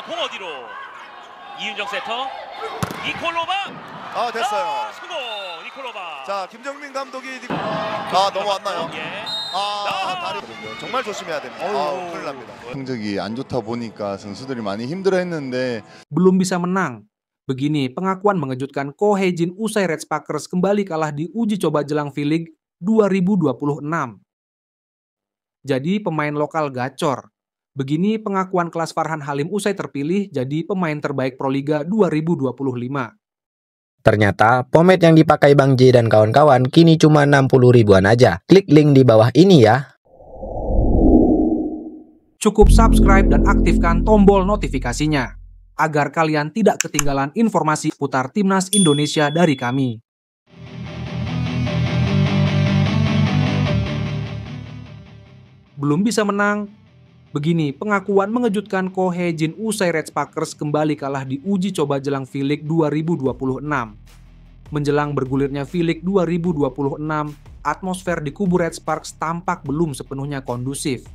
공 어디로? 이윤정 세터. 니콜로바. 됐어요. 성공. 니콜로바. 자, 김정민 감독이 넘어왔나요? 예. 다리 정말 조심해야 됩니다. 큰일 납니다. 성적이 안 좋다 보니까 선수들이 많이 힘들어했는데 belum bisa menang. Begini pengakuan mengejutkan Ko Hee-jin usai Red Sparkers kembali kalah di uji coba jelang V-League 2026. Jadi pemain lokal gacor. Begini pengakuan kelas Farhan Halim usai terpilih jadi pemain terbaik Proliga 2025. Ternyata pomade yang dipakai Bang J dan kawan-kawan kini cuma 60 ribuan aja. Klik link di bawah ini ya. Cukup subscribe dan aktifkan tombol notifikasinya agar kalian tidak ketinggalan informasi putar Timnas Indonesia dari kami. Belum bisa menang. Begini pengakuan mengejutkan Ko Hee-jin usai Red Sparkers kembali kalah di uji coba jelang V-League 2026. Menjelang bergulirnya V-League 2026, atmosfer di kubu Red Sparks tampak belum sepenuhnya kondusif.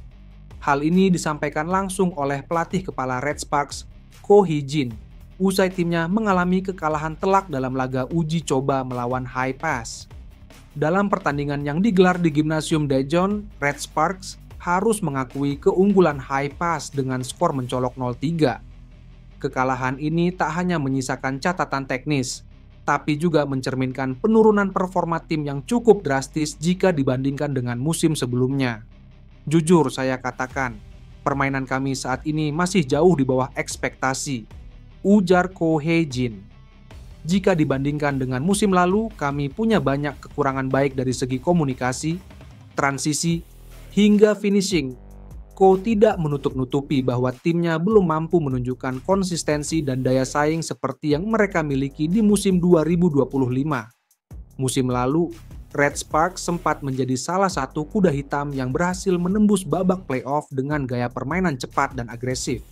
Hal ini disampaikan langsung oleh pelatih kepala Red Sparks, Ko Hee-jin, usai timnya mengalami kekalahan telak dalam laga uji coba melawan High Pass. Dalam pertandingan yang digelar di Gymnasium Daejeon, Red Sparks harus mengakui keunggulan High Pass dengan skor mencolok 0-3. Kekalahan ini tak hanya menyisakan catatan teknis, tapi juga mencerminkan penurunan performa tim yang cukup drastis jika dibandingkan dengan musim sebelumnya. Jujur saya katakan, permainan kami saat ini masih jauh di bawah ekspektasi, ujar Ko Hee-jin. Jika dibandingkan dengan musim lalu, kami punya banyak kekurangan baik dari segi komunikasi, transisi, hingga finishing. Ko tidak menutup-nutupi bahwa timnya belum mampu menunjukkan konsistensi dan daya saing seperti yang mereka miliki di musim 2025. Musim lalu, Red Sparks sempat menjadi salah satu kuda hitam yang berhasil menembus babak playoff dengan gaya permainan cepat dan agresif.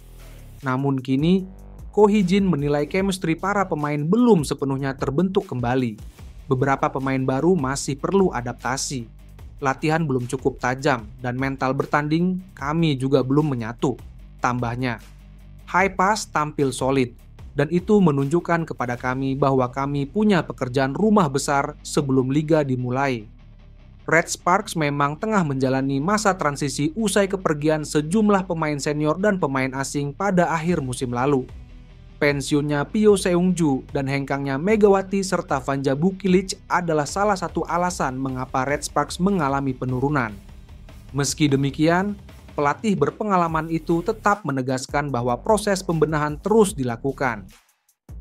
Namun kini, Ko Hee-jin menilai chemistry para pemain belum sepenuhnya terbentuk kembali. Beberapa pemain baru masih perlu adaptasi. Latihan belum cukup tajam dan mental bertanding kami juga belum menyatu. Tambahnya, High Pass tampil solid dan itu menunjukkan kepada kami bahwa kami punya pekerjaan rumah besar sebelum liga dimulai. Red Sparks memang tengah menjalani masa transisi usai kepergian sejumlah pemain senior dan pemain asing pada akhir musim lalu. Pensiunnya Pyo Seung-ju dan hengkangnya Megawati serta Vanja Bukilic adalah salah satu alasan mengapa Red Sparks mengalami penurunan. Meski demikian, pelatih berpengalaman itu tetap menegaskan bahwa proses pembenahan terus dilakukan.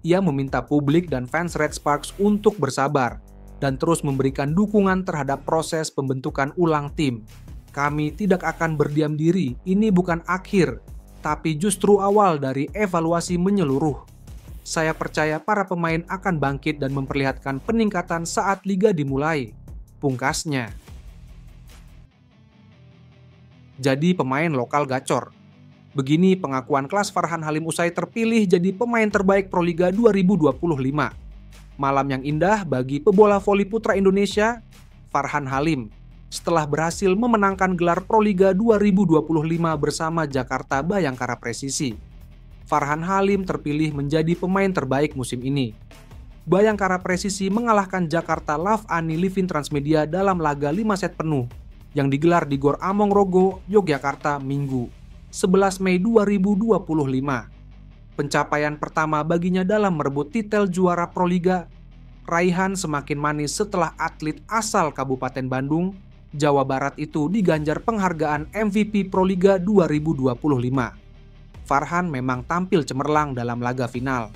Ia meminta publik dan fans Red Sparks untuk bersabar dan terus memberikan dukungan terhadap proses pembentukan ulang tim. Kami tidak akan berdiam diri, ini bukan akhir, tapi justru awal dari evaluasi menyeluruh. Saya percaya para pemain akan bangkit dan memperlihatkan peningkatan saat liga dimulai, pungkasnya. Jadi pemain lokal gacor. Begini pengakuan kelas Farhan Halim usai terpilih jadi pemain terbaik Proliga 2025. Malam yang indah bagi pebola voli putra Indonesia, Farhan Halim, setelah berhasil memenangkan gelar Proliga 2025 bersama Jakarta Bayangkara Presisi. Farhan Halim terpilih menjadi pemain terbaik musim ini. Bayangkara Presisi mengalahkan Jakarta Love Ani Livin Transmedia dalam laga 5 set penuh yang digelar di Gor Among Rogo, Yogyakarta, Minggu, 11 Mei 2025. Pencapaian pertama baginya dalam merebut titel juara Proliga. Raihan semakin manis setelah atlet asal Kabupaten Bandung, Jawa Barat itu diganjar penghargaan MVP Proliga 2025. Farhan memang tampil cemerlang dalam laga final.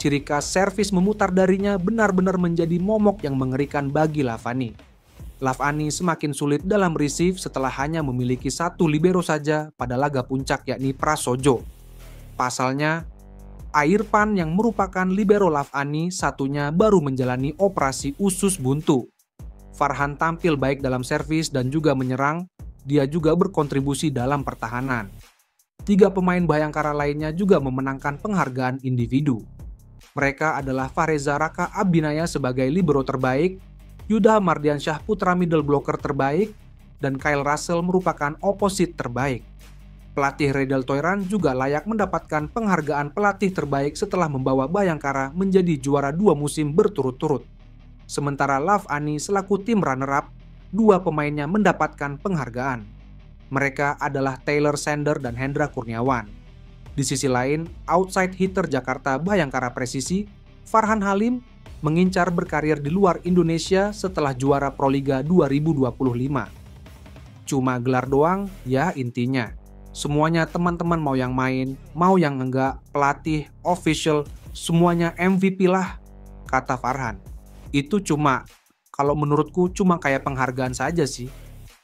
Ciri khas servis memutar darinya benar-benar menjadi momok yang mengerikan bagi Lavani. Lavani semakin sulit dalam receive setelah hanya memiliki satu libero saja pada laga puncak yakni Prasojo. Pasalnya, Airpan yang merupakan libero Lavani satunya baru menjalani operasi usus buntu. Farhan tampil baik dalam servis dan juga menyerang, dia juga berkontribusi dalam pertahanan. 3 pemain Bayangkara lainnya juga memenangkan penghargaan individu. Mereka adalah Fareza Raka Abinaya sebagai libero terbaik, Yuda Mardiansyah putra middle blocker terbaik, dan Kyle Russell merupakan opposite terbaik. Pelatih Redal Toiran juga layak mendapatkan penghargaan pelatih terbaik setelah membawa Bayangkara menjadi juara 2 musim berturut-turut. Sementara Love Ani selaku tim runner-up, 2 pemainnya mendapatkan penghargaan. Mereka adalah Taylor Sander dan Hendra Kurniawan. Di sisi lain, outside hitter Jakarta Bayangkara Presisi, Farhan Halim, mengincar berkarir di luar Indonesia setelah juara Proliga 2025. Cuma gelar doang, ya intinya. Semuanya teman-teman mau yang main, mau yang enggak, pelatih, official, semuanya MVP lah, kata Farhan. Itu cuma, kalau menurutku cuma kayak penghargaan saja sih.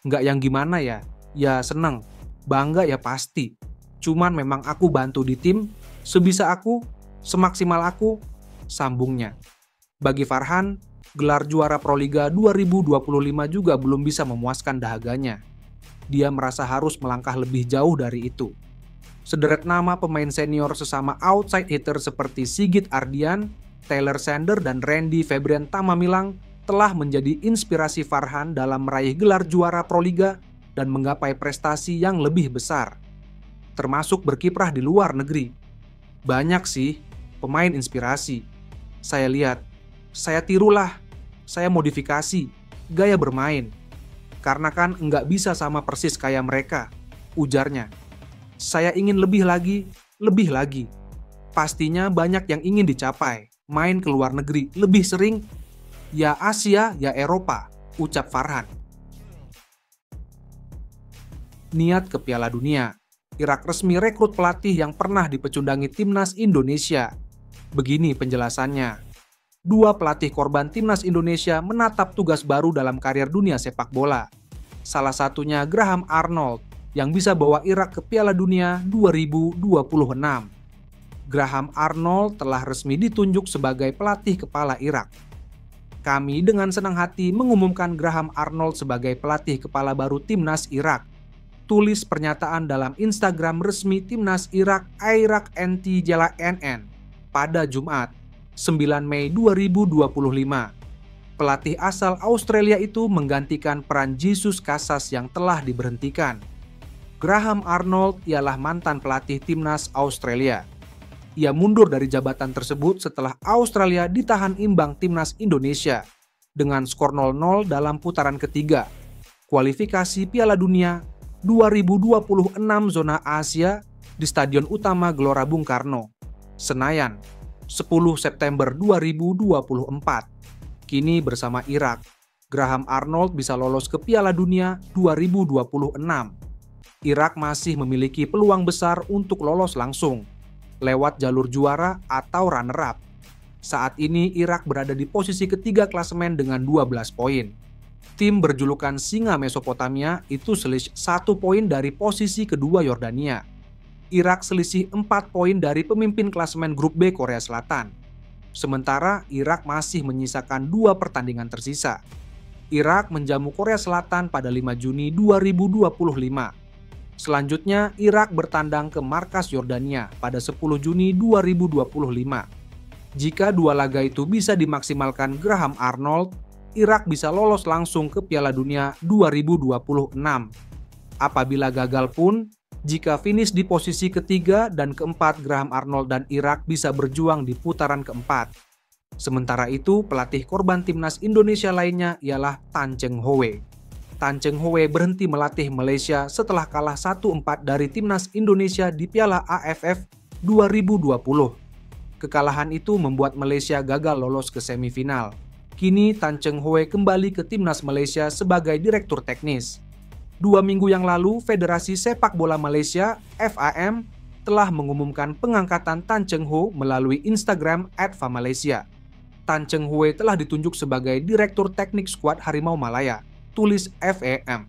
Nggak yang gimana ya, ya seneng, bangga ya pasti. Cuman memang aku bantu di tim, sebisa aku, semaksimal aku, sambungnya. Bagi Farhan, gelar juara Proliga 2025 juga belum bisa memuaskan dahaganya. Dia merasa harus melangkah lebih jauh dari itu. Sederet nama pemain senior sesama outside hitter seperti Sigit Ardian, Taylor Sander, dan Randy Febrian Tamamilang telah menjadi inspirasi Farhan dalam meraih gelar juara Proliga dan menggapai prestasi yang lebih besar, termasuk berkiprah di luar negeri. Banyak sih pemain inspirasi. Saya lihat, saya tirulah, saya modifikasi gaya bermain. Karena kan nggak bisa sama persis kayak mereka, ujarnya. Saya ingin lebih lagi, lebih lagi. Pastinya banyak yang ingin dicapai, main ke luar negeri lebih sering, ya Asia, ya Eropa, ucap Farhan. Niat ke Piala Dunia. Irak resmi rekrut pelatih yang pernah dipecundangi timnas Indonesia. Begini penjelasannya. 2 pelatih korban timnas Indonesia menatap tugas baru dalam karier dunia sepak bola. Salah satunya Graham Arnold yang bisa bawa Irak ke Piala Dunia 2026. Graham Arnold telah resmi ditunjuk sebagai pelatih kepala Irak. Kami dengan senang hati mengumumkan Graham Arnold sebagai pelatih kepala baru timnas Irak. Tulis pernyataan dalam Instagram resmi timnas Irak Iraq NT Jala NN pada Jumat 9 Mei 2025. Pelatih asal Australia itu menggantikan peran Jesus Casas yang telah diberhentikan. Graham Arnold ialah mantan pelatih timnas Australia. Ia mundur dari jabatan tersebut setelah Australia ditahan imbang timnas Indonesia dengan skor 0-0 dalam putaran ketiga kualifikasi Piala Dunia 2026 zona Asia di Stadion Utama Gelora Bung Karno, Senayan, 10 September 2024. Kini bersama Irak, Graham Arnold bisa lolos ke Piala Dunia 2026. Irak masih memiliki peluang besar untuk lolos langsung, lewat jalur juara atau runner-up. Saat ini Irak berada di posisi ketiga klasemen dengan 12 poin. Tim berjulukan Singa Mesopotamia itu selisih 1 poin dari posisi kedua Yordania. Irak selisih 4 poin dari pemimpin klasemen grup B Korea Selatan. Sementara Irak masih menyisakan 2 pertandingan tersisa. Irak menjamu Korea Selatan pada 5 Juni 2025. Selanjutnya Irak bertandang ke markas Yordania pada 10 Juni 2025. Jika 2 laga itu bisa dimaksimalkan Graham Arnold, Irak bisa lolos langsung ke Piala Dunia 2026. Apabila gagal pun, jika finish di posisi ketiga dan keempat, Graham Arnold dan Irak bisa berjuang di putaran keempat. Sementara itu, pelatih korban timnas Indonesia lainnya ialah Tan Cheng Hoe. Tan Cheng Hoe berhenti melatih Malaysia setelah kalah 1-4 dari timnas Indonesia di Piala AFF 2020. Kekalahan itu membuat Malaysia gagal lolos ke semifinal. Kini Tan Cheng Hoe kembali ke timnas Malaysia sebagai direktur teknis. 2 minggu yang lalu, Federasi Sepak Bola Malaysia (FAM) telah mengumumkan pengangkatan Tan Cheng Hoe melalui Instagram @famalaysia. Tan Cheng Hoe telah ditunjuk sebagai direktur teknik skuad Harimau Malaya, tulis FAM.